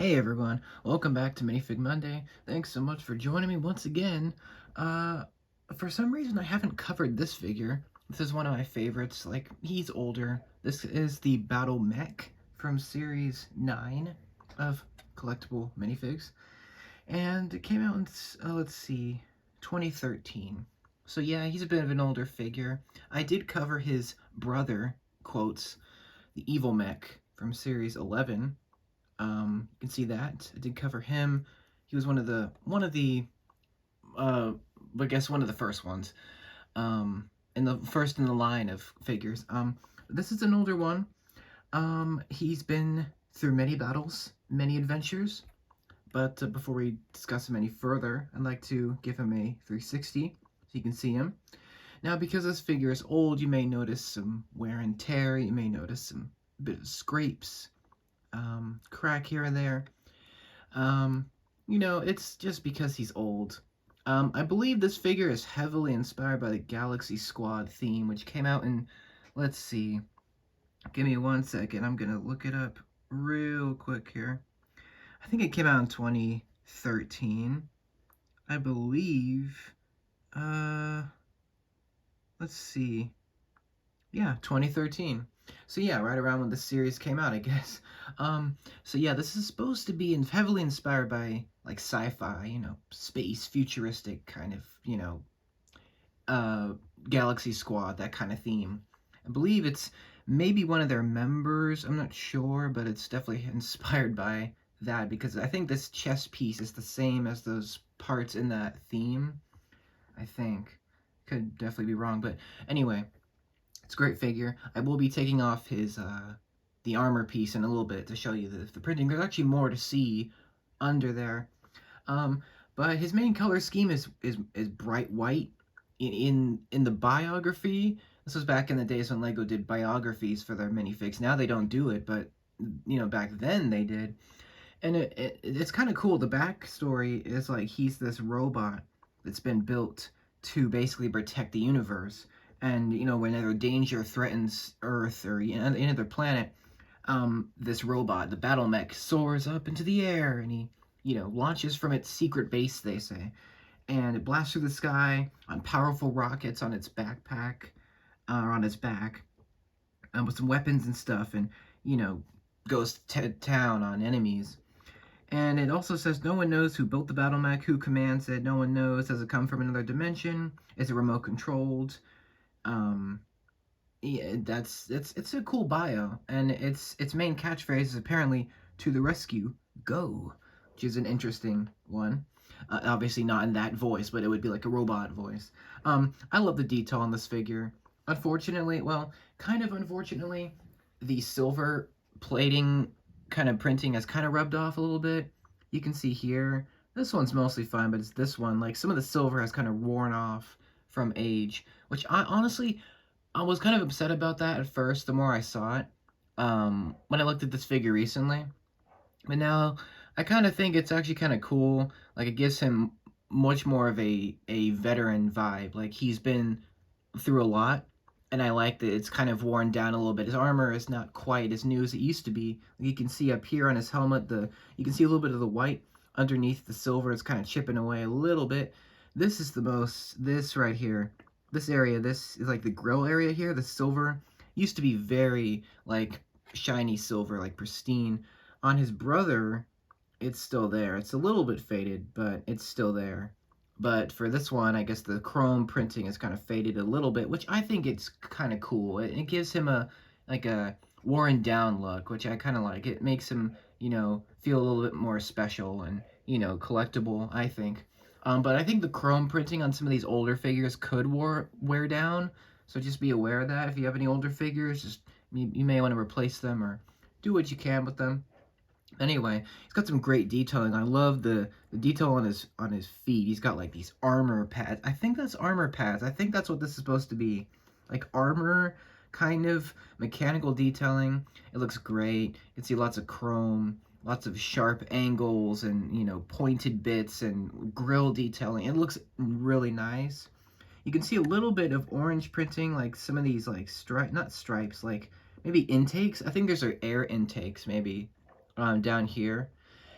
Hey everyone, welcome back to Minifig Monday. Thanks so much for joining me once again. Uh, for some reason I haven't covered this figure. This is one of my favorites, like, he's older. This is the Battle Mech from Series 9 of collectible minifigs. And it came out in, let's see, 2013. So yeah, he's a bit of an older figure. I did cover his brother, quotes, the Evil Mech from Series 11. You can see that I did cover him. He was one of the uh, I guess one of the first ones. In the first in the line of figures. This is an older one. He's been through many battles, many adventures. But before we discuss him any further, I'd like to give him a 360 so you can see him. Now, because this figure is old, you may notice some wear and tear. You may notice some bit of scrapes. Crack here and there. It's just because he's old. I believe this figure is heavily inspired by the Galaxy Squad theme, which came out in, let's see, give me 1 second, I'm gonna look it up real quick here. I think it came out in 2013, I believe. Let's see. Yeah, 2013. So yeah, right around when the series came out, I guess. So yeah, this is supposed to be heavily inspired by, like, sci-fi, space, futuristic kind of, Galaxy Squad, that kind of theme. I believe it's maybe one of their members, I'm not sure, but it's definitely inspired by that, because I think this chest piece is the same as those parts in that theme, I think. Could definitely be wrong, but anyway. It's a great figure. I will be taking off his the armor piece in a little bit to show you the printing. There's actually more to see under there. But his main color scheme is bright white. In the biography, this was back in the days when LEGO did biographies for their minifigs. Now they don't do it, but back then they did. And it's kind of cool. The backstory is, like, he's this robot that's been built to basically protect the universe. And, whenever danger threatens Earth or any other planet, this robot, the Battle Mech, soars up into the air, and he, launches from its secret base, they say. And it blasts through the sky on powerful rockets on its backpack, or on its back, with some weapons and stuff, and, goes to town on enemies. And it also says no one knows who built the Battle Mech, who commands it, no one knows, does it come from another dimension, is it remote controlled? Yeah, it's a cool bio, and its main catchphrase is apparently "to the rescue, go," which is an interesting one. Obviously not in that voice, but it would be like a robot voice. I love the detail on this figure. Unfortunately, well, kind of unfortunately, the silver plating kind of printing has kind of rubbed off a little bit. You can see here, this one's mostly fine, but it's this one, like, some of the silver has kind of worn off from age, which I was kind of upset about that at first, the more I saw it, when I looked at this figure recently. But now, I kind of think it's actually kind of cool. Like, it gives him much more of a veteran vibe. Like, he's been through a lot, and I like that it's kind of worn down a little bit. His armor is not quite as new as it used to be. Like, you can see up here on his helmet, you can see a little bit of the white underneath the silver. It's kind of chipping away a little bit. This right here, this area, this is like the grill area here, the silver used to be very, like, shiny silver, like pristine. On his brother, it's still there. It's a little bit faded, but it's still there. But for this one, I guess the chrome printing is kind of faded a little bit, which I think it's kind of cool. It gives him a worn down look, which I kind of like. It makes him, feel a little bit more special and, collectible, I think. But I think the chrome printing on some of these older figures could wear down, so just be aware of that. If you have any older figures, you may want to replace them or do what you can with them. Anyway, he's got some great detailing. I love the detail on his feet. He's got, like, these armor pads. I think that's armor pads. I think that's what this is supposed to be. Like, armor, kind of mechanical detailing. It looks great. You can see lots of chrome, lots of sharp angles and, pointed bits and grill detailing. It looks really nice. You can see a little bit of orange printing, like some of these, like, not stripes, like maybe intakes. I think there's air intakes, maybe, down here.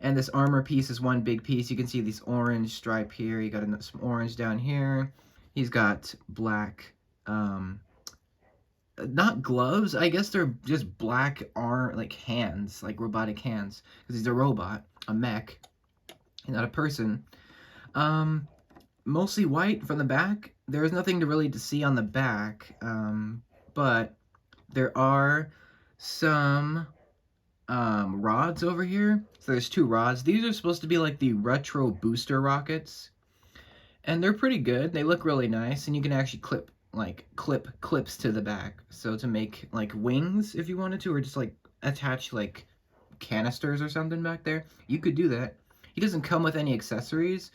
And this armor piece is one big piece. You can see this orange stripe here. You got some orange down here. He's got black, not gloves. I guess they're just black arm, like hands, like robotic hands. Because he's a robot, a mech, not a person. Mostly white from the back. There's nothing to really to see on the back, but there are some rods over here. So there's 2 rods. These are supposed to be like the retro booster rockets, and they're pretty good. They look really nice, and you can actually clip clips to the back, so to make like wings if you wanted to, or just like attach like canisters or something back there. You could do that. He doesn't come with any accessories,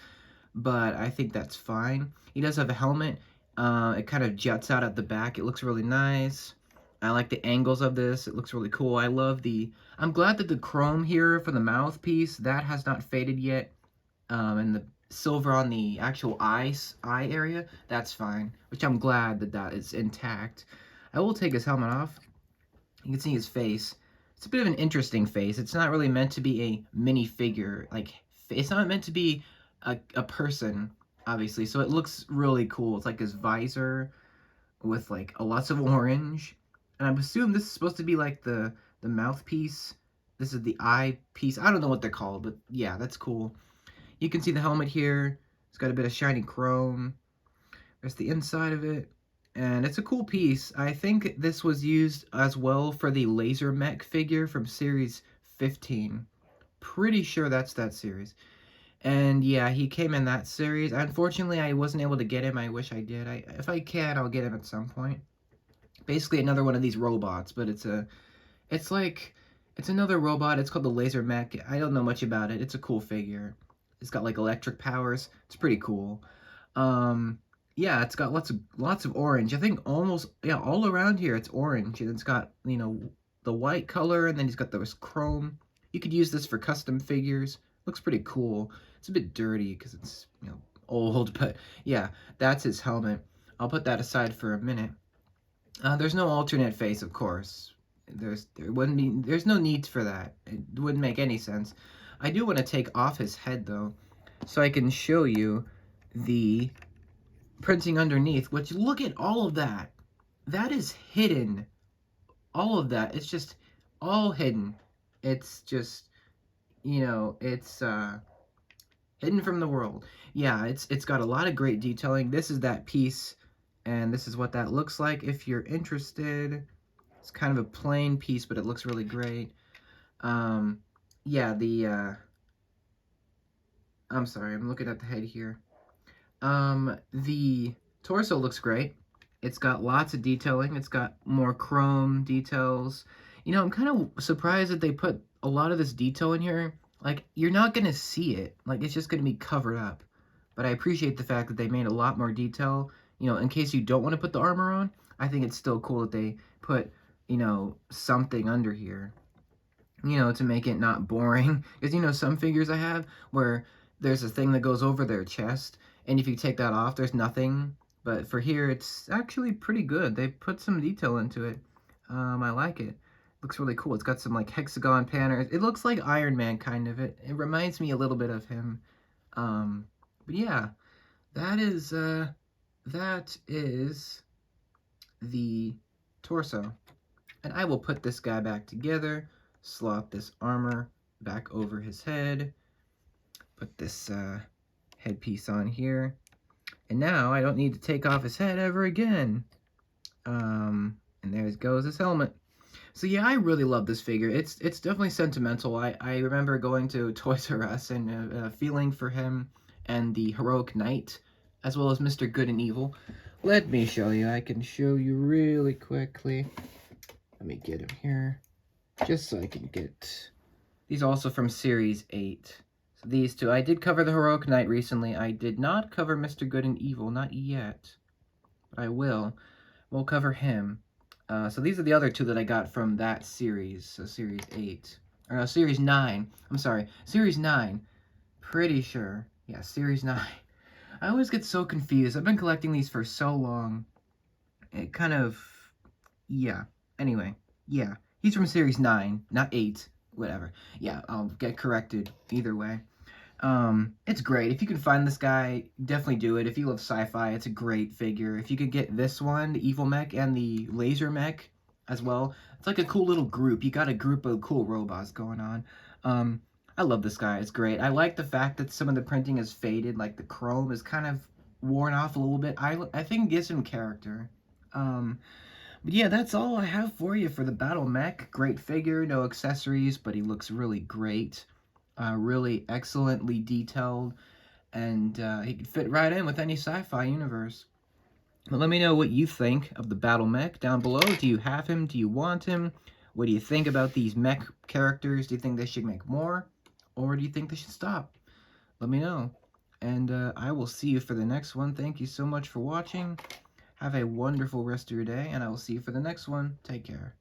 but I think that's fine. He does have a helmet. It kind of juts out at the back. It looks really nice. I like the angles of this. It looks really cool. I'm glad that the chrome here for the mouthpiece, that has not faded yet. And the silver on the actual eye area, that's fine. Which I'm glad that is intact. I will take his helmet off. You can see his face. It's a bit of an interesting face. It's not really meant to be a minifigure. Like, it's not meant to be a person, obviously. So it looks really cool. It's like his visor with like lots of orange. And I assume this is supposed to be like the mouthpiece. This is the eye piece. I don't know what they're called, but yeah, that's cool. You can see the helmet here. It's got a bit of shiny chrome. There's the inside of it. And it's a cool piece. I think this was used as well for the Laser Mech figure from Series 15. Pretty sure that's that series. And yeah, he came in that series. Unfortunately, I wasn't able to get him. I wish I did. If I can, I'll get him at some point. Basically another one of these robots, but it's another robot. It's called the Laser Mech. I don't know much about it. It's a cool figure. It's got like electric powers. It's pretty cool. Yeah, it's got lots of orange. I think all around here it's orange, and it's got, you know, the white color, and then he's got those chrome. You could use this for custom figures. Looks pretty cool. It's a bit dirty because it's, you know, old, but yeah, that's his helmet. I'll put that aside for a minute. There's no alternate face, of course. There's no need for that. It wouldn't make any sense. I do want to take off his head though, so I can show you the printing underneath. Which, look at all of that. That is hidden. All of that. It's just all hidden. It's just, you know, it's hidden from the world. Yeah, it's got a lot of great detailing. This is that piece, and this is what that looks like if you're interested. It's kind of a plain piece, but it looks really great. Yeah, I'm sorry, I'm looking at the head here. The torso looks great. It's got lots of detailing. It's got more chrome details. You know, I'm kind of surprised that they put a lot of this detail in here. Like, you're not going to see it. Like, it's just going to be covered up. But I appreciate the fact that they made a lot more detail. You know, in case you don't want to put the armor on, I think it's still cool that they put, you know, something under here. You know, to make it not boring. Because, you know, some figures I have where there's a thing that goes over their chest, and if you take that off, there's nothing. But for here, it's actually pretty good. They put some detail into it. I like it. Looks really cool. It's got some like hexagon patterns. It looks like Iron Man, kind of. It reminds me a little bit of him. But yeah, that is the torso. And I will put this guy back together, slot this armor back over his head, put this headpiece on here, and now I don't need to take off his head ever again. And there goes his helmet. So yeah, I really love this figure. It's definitely sentimental. I remember going to Toys R Us and feeling for him and the heroic knight, as well as Mr. Good and Evil. Let me show you. I can show you really quickly. Let me get him here, just so I can get... These are also from Series 8. So these two. I did cover the heroic knight recently. I did not cover Mr. Good and Evil, not yet. But I will. We'll cover him. So these are the other two that I got from that series. So Series 8. Or no, Series 9. I'm sorry. Series 9. Pretty sure. Yeah, Series 9. I always get so confused. I've been collecting these for so long. It kind of... Yeah. Anyway. Yeah. He's from Series 9, not 8. whatever. Yeah, I'll get corrected either way. It's great. If you can find this guy, definitely do it. If you love sci-fi, it's a great figure. If you could get this one, the Evil Mech and the Laser Mech as well, it's like a cool little group. You got a group of cool robots going on. Um, I love this guy. It's great. I like the fact that some of the printing is faded, like the chrome is kind of worn off a little bit. I think it gives him character. Um, but yeah, that's all I have for you for the Battle Mech. Great figure, no accessories, but he looks really great. Really excellently detailed, and he could fit right in with any sci-fi universe. But let me know what you think of the Battle Mech down below. Do you have him? Do you want him? What do you think about these mech characters? Do you think they should make more? Or do you think they should stop? Let me know. And I will see you for the next one. Thank you so much for watching. Have a wonderful rest of your day, and I will see you for the next one. Take care.